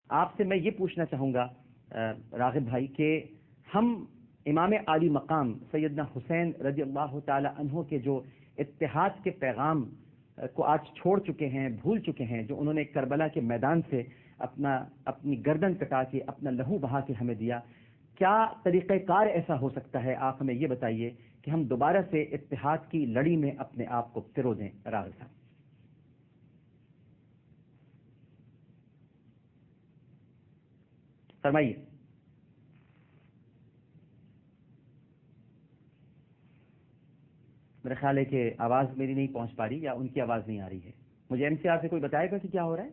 آپ سے میں یہ پوچھنا چاہوں گا راغب بھائی کہ ہم امام عالی مقام سیدنا حسین رضی اللہ تعالی عنہ کے جو اتحاد کے پیغام کو آج چھوڑ چکے ہیں، بھول چکے ہیں، جو انہوں نے کربلا کے میدان سے اپنی گردن کٹا کے اپنا لہو بہا کے ہمیں دیا، کیا طریقہ کار ایسا ہو سکتا ہے؟ آپ ہمیں یہ بتائیے کہ ہم دوبارہ سے اتحاد کی لڑی میں اپنے آپ کو پرو دیں۔ راغب صاحب فرمائیے۔ میرا خیال ہے کہ آواز میری نہیں پہنچ پا رہی یا ان کی آواز نہیں آ رہی ہے۔ مجھے ایم سی آر سے کوئی بتائے گا کہ کیا ہو رہا ہے؟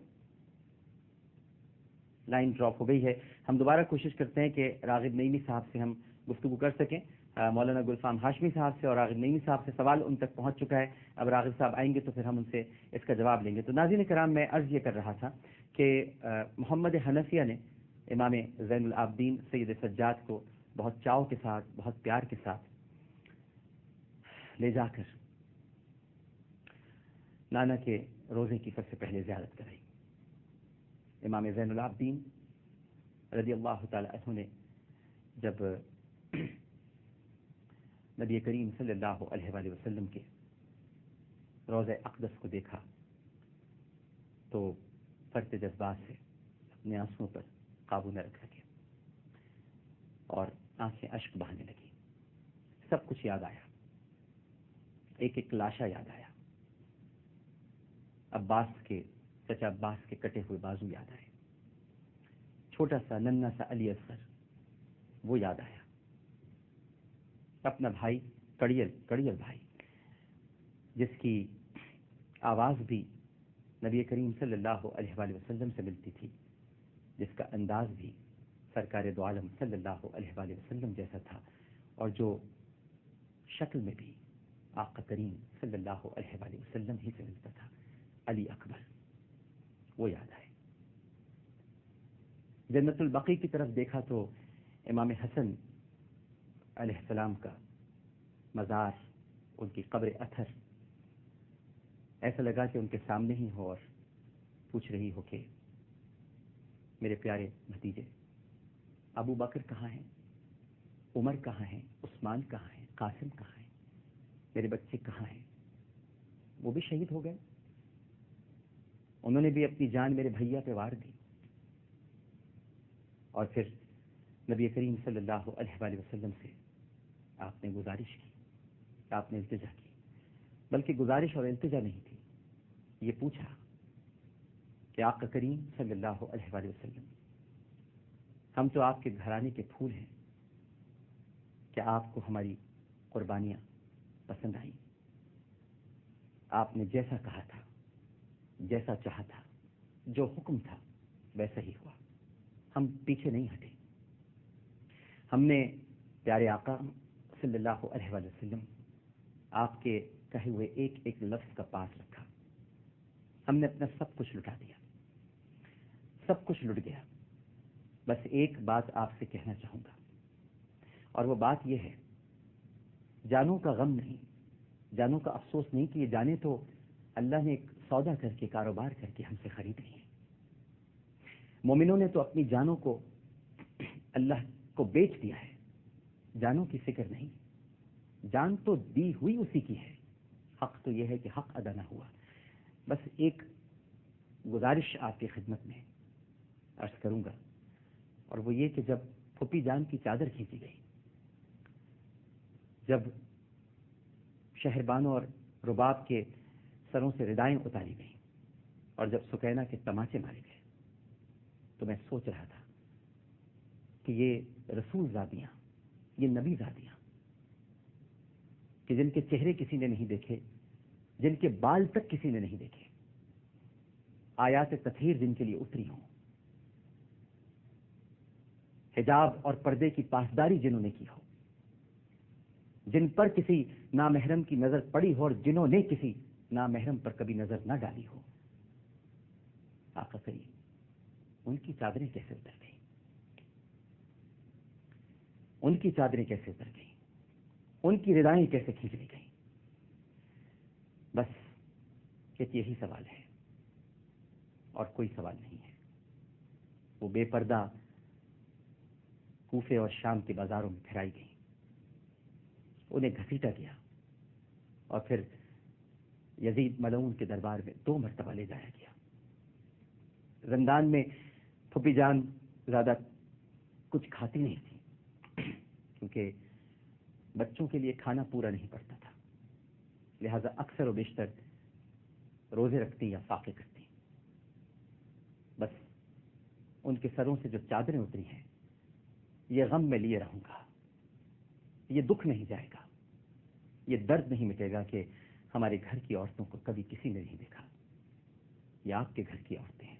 لائن ڈراپ ہو گئی ہے۔ ہم دوبارہ کوشش کرتے ہیں کہ راغب نعیمی صاحب سے ہم گفتگو کر سکیں۔ مولانا گلفام ہاشمی صاحب سے اور راغب نعیمی صاحب سے سوال ان تک پہنچ چکا ہے۔ اب راغب صاحب آئیں گے تو پھر ہم ان سے اس کا جواب لیں گے۔ تو ناظرین کرام، میں عرض یہ کر رہا تھا کہ محمد حنفیہ نے امام زین العابدین سید سجاد کو بہت چاؤ کے ساتھ، بہت پیار کے ساتھ لے جا کر نانا کے روزے کی سب سے پہلے زیارت کرائی۔ امام زین العابدین رضی اللہ تعالی عنہ نے جب نبی کریم صلی اللہ علیہ وآلہ وسلم کے روضہ اقدس کو دیکھا تو فرط جذبات سے اپنے آنسوؤں پر قابو نہ رکھ سکے اور آنکھیں اشک بہانے لگی۔ سب کچھ یاد آیا، ایک ایک لاشا یاد آیا، چچا عباس کے کٹے ہوئے بازو یاد آئے، چھوٹا سا ننھا سا علی اصغر وہ یاد آیا، اپنا بھائی کڑیل بھائی جس کی آواز بھی نبی کریم صلی اللہ علیہ وآلہ وسلم سے ملتی تھی، جس کا انداز بھی سرکار دو عالم صلی اللہ علیہ وآلہ وسلم جیسا تھا، اور جو شکل میں بھی آقا کریم صلی اللہ علیہ وآلہ وسلم ہی سے ملتا تھا، علی اکبر وہ یاد آئے۔ جنت البقیع کی طرف دیکھا تو امام حسن علیہ السلام کا مزار، ان کی قبر اطہر ایسا لگا کہ ان کے سامنے ہی ہو اور پوچھ رہی ہو کہ میرے پیارے بھتیجے ابو بکر کہاں ہیں، عمر کہاں ہیں، عثمان کہاں ہیں، قاسم کہاں ہیں، میرے بچے کہاں ہیں؟ وہ بھی شہید ہو گئے، انہوں نے بھی اپنی جان میرے بھیا پہ وار دی۔ اور پھر نبی کریم صلی اللہ علیہ وآلہ وسلم سے آپ نے گزارش کی، آپ نے التجا کی، بلکہ گزارش اور التجا نہیں تھی، یہ پوچھا کہ آقا کریم صلی اللہ علیہ وآلہ وسلم ہم تو آپ کے گھرانے کے پھول ہیں، کیا آپ کو ہماری قربانیاں پسند آئیں؟ آپ نے جیسا کہا تھا، جیسا چاہا تھا، جو حکم تھا ویسا ہی ہوا، ہم پیچھے نہیں ہٹے۔ ہم نے پیارے آقا صلی اللہ علیہ وآلہ وسلم آپ کے کہے ہوئے ایک ایک لفظ کا پاس رکھا، ہم نے اپنا سب کچھ لٹا دیا، سب کچھ لٹ گیا۔ بس ایک بات آپ سے کہنا چاہوں گا، اور وہ بات یہ ہے، جانوں کا غم نہیں، جانوں کا افسوس نہیں کہ یہ جانے تو اللہ نے ایک سودا کر کے، کاروبار کر کے ہم سے خرید لی ہیں۔ مومنوں نے تو اپنی جانوں کو اللہ کو بیچ دیا ہے، جانوں کی فکر نہیں، جان تو دی ہوئی اسی کی ہے، حق تو یہ ہے کہ حق ادا نہ ہوا۔ بس ایک گزارش آپ کی خدمت میں عرض کروں گا، اور وہ یہ کہ جب پھوپھی جان کی چادر کھینچی گئی، جب شہربانوں اور رباب کے سروں سے ردائیں اتاری گئیں، اور جب سکینہ کے تماچے مارے گئے، تو میں سوچ رہا تھا کہ یہ رسول زادیاں، یہ نبی زادیاں، کہ جن کے چہرے کسی نے نہیں دیکھے، جن کے بال تک کسی نے نہیں دیکھے، آیات تطہیر جن کے لیے اتری ہوں، حجاب اور پردے کی پاسداری جنہوں نے کی ہو، جن پر کسی نامحرم کی نظر پڑی ہو اور جنہوں نے کسی نامحرم پر کبھی نظر نہ ڈالی ہو، آقا کریم ان کی چادریں کیسے اتر گئیں؟ ان کی چادریں کیسے اتر گئیں؟ ان کی ردائیں کیسے کھینچ لی گئیں؟ بس ایک یہی سوال ہے اور کوئی سوال نہیں ہے۔ وہ بے پردہ کوفے اور شام کے بازاروں میں پھیلائی گئیں، انہیں گھسیٹا گیا اور پھر یزید ملعون کے دربار میں 2 مرتبہ لے جایا گیا۔ زندان میں پھوپھی جان زیادہ کچھ کھاتی نہیں تھی کیونکہ بچوں کے لیے کھانا پورا نہیں پڑتا تھا، لہذا اکثر و بیشتر روزے رکھتی یا فاقے کرتی۔ بس ان کے سروں سے جو چادریں اتری ہیں، یہ غم میں لیے رہوں گا، یہ دکھ نہیں جائے گا، یہ درد نہیں مٹے گا کہ ہمارے گھر کی عورتوں کو کبھی کسی نے نہیں دیکھا۔ یہ آپ کے گھر کی عورتیں ہیں،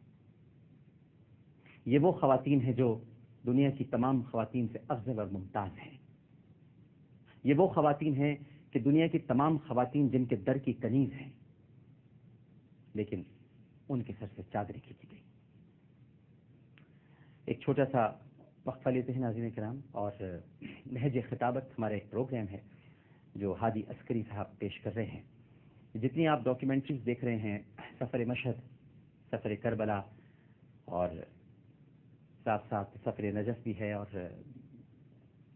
یہ وہ خواتین ہیں جو دنیا کی تمام خواتین سے افضل اور ممتاز ہیں، یہ وہ خواتین ہیں کہ دنیا کی تمام خواتین جن کے در کی کنیز ہیں، لیکن ان کے سر سے چادریں کھینچی گئی۔ ایک چھوٹا سا وقفہ لیتے ہیں ناظرین کرام، اور نہج خطابت ہمارا ایک پروگرام ہے جو ہادی عسکری صاحب پیش کر رہے ہیں۔ جتنی آپ ڈاکیومنٹریز دیکھ رہے ہیں، سفر مشہد، سفر کربلا، اور ساتھ ساتھ سفر نجف بھی ہے، اور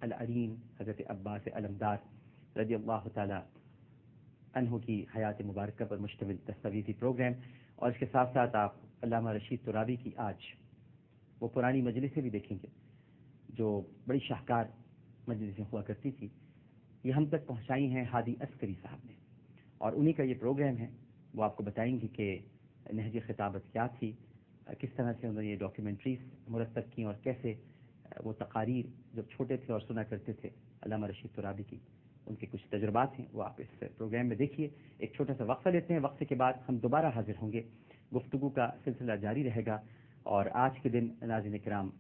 العرین حضرت عباس علمدار رضی اللہ تعالی عنہ کی حیات مبارکہ پر مشتمل دستاویزی پروگرام، اور اس کے ساتھ ساتھ آپ علامہ رشید ترابی کی آج وہ پرانی مجلسیں بھی دیکھیں گے جو بڑی شاہکار مجلسیں ہوا کرتی تھی، یہ ہم تک پہنچائی ہیں ہادی عسکری صاحب نے، اور انہی کا یہ پروگرام ہے۔ وہ آپ کو بتائیں گے کہ نہج خطابت کیا تھی، کس طرح سے انہوں نے یہ ڈاکیومنٹریز مرتب کی، اور کیسے وہ تقاریر جب چھوٹے تھے اور سنا کرتے تھے علامہ رشید ترابی کی، ان کے کچھ تجربات ہیں، وہ آپ اس پروگرام میں دیکھیے۔ ایک چھوٹا سا وقفہ لیتے ہیں، وقفے کے بعد ہم دوبارہ حاضر ہوں گے، گفتگو کا سلسلہ جاری رہے گا۔ اور آج کے دن ناظرین کرام،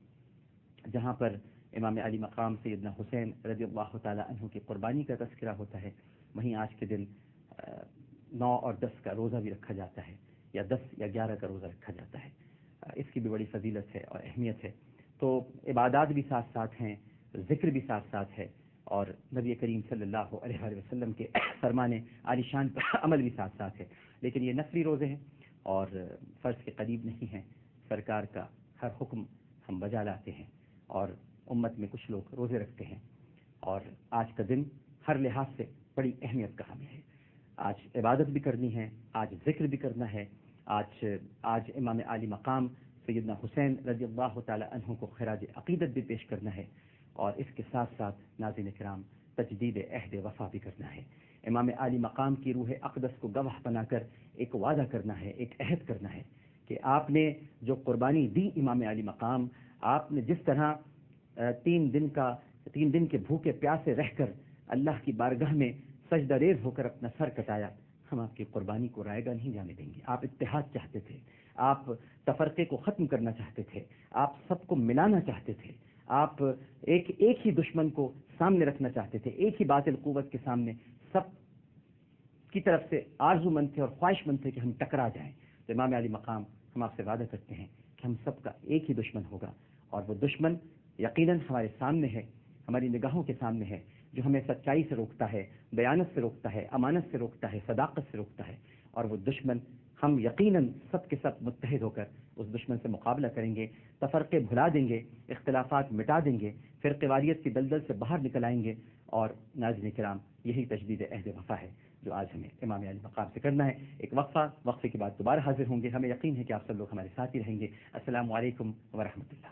جہاں پر امام علی مقام سیدنا حسین رضی اللہ تعالی عنہ کی قربانی کا تذکرہ ہوتا ہے، وہیں آج کے دن 9 اور 10 کا روزہ بھی رکھا جاتا ہے، یا 10 یا 11 کا روزہ رکھا جاتا ہے۔ اس کی بھی بڑی فضیلت ہے اور اہمیت ہے۔ تو عبادات بھی ساتھ ساتھ ہیں، ذکر بھی ساتھ ساتھ ہے، اور نبی کریم صلی اللہ علیہ وآلہ وسلم کے فرمان عالی شان پر عمل بھی ساتھ ساتھ ہے۔ لیکن یہ نفلی روزے ہیں اور فرض کے قریب نہیں ہیں، سرکار کا ہر حکم ہم بجا لاتے ہیں، اور امت میں کچھ لوگ روزے رکھتے ہیں، اور آج کا دن ہر لحاظ سے بڑی اہمیت کا حامل ہے۔ آج عبادت بھی کرنی ہے، آج ذکر بھی کرنا ہے، آج امام عالی مقام سیدنا حسین رضی اللہ تعالی عنہ کو خراج عقیدت بھی پیش کرنا ہے، اور اس کے ساتھ ساتھ ناظرین کرام تجدید عہد وفا بھی کرنا ہے۔ امام عالی مقام کی روح اقدس کو گواہ بنا کر ایک وعدہ کرنا ہے، ایک عہد کرنا ہے کہ آپ نے جو قربانی دی امام علی مقام، آپ نے جس طرح 3 دن کے بھوکے پیاسے رہ کر اللہ کی بارگاہ میں سجدہ ریز ہو کر اپنا سر کٹایا، ہم آپ کی قربانی کو رائیگاں نہیں جانے دیں گے۔ آپ اتحاد چاہتے تھے، آپ تفرقے کو ختم کرنا چاہتے تھے، آپ سب کو ملانا چاہتے تھے، آپ ایک ہی دشمن کو سامنے رکھنا چاہتے تھے، ایک ہی باطل قوت کے سامنے سب کی طرف سے آرزو مند تھے اور خواہش مند تھے کہ ہم ٹکرا جائیں۔ تو امام علی مقام ہم آپ سے وعدہ کرتے ہیں کہ ہم سب کا ایک ہی دشمن ہوگا، اور وہ دشمن یقیناً ہمارے سامنے ہے، ہماری نگاہوں کے سامنے ہے، جو ہمیں سچائی سے روکتا ہے، دیانت سے روکتا ہے، امانت سے روکتا ہے، صداقت سے روکتا ہے، اور وہ دشمن ہم یقیناً سب کے سب متحد ہو کر اس دشمن سے مقابلہ کریں گے، تفرقے بھلا دیں گے، اختلافات مٹا دیں گے، فرقواریت کی دلدل سے باہر نکل آئیں گے، اور ناظرین کرام یہی تجدید عہد وفا ہے جو آج ہمیں امام علی مقام سے کرنا ہے۔ ایک وقفے کے بعد دوبارہ حاضر ہوں گے، ہمیں یقین ہے کہ آپ سب لوگ ہمارے ساتھ ہی رہیں گے۔ السلام علیکم ورحمۃ اللہ۔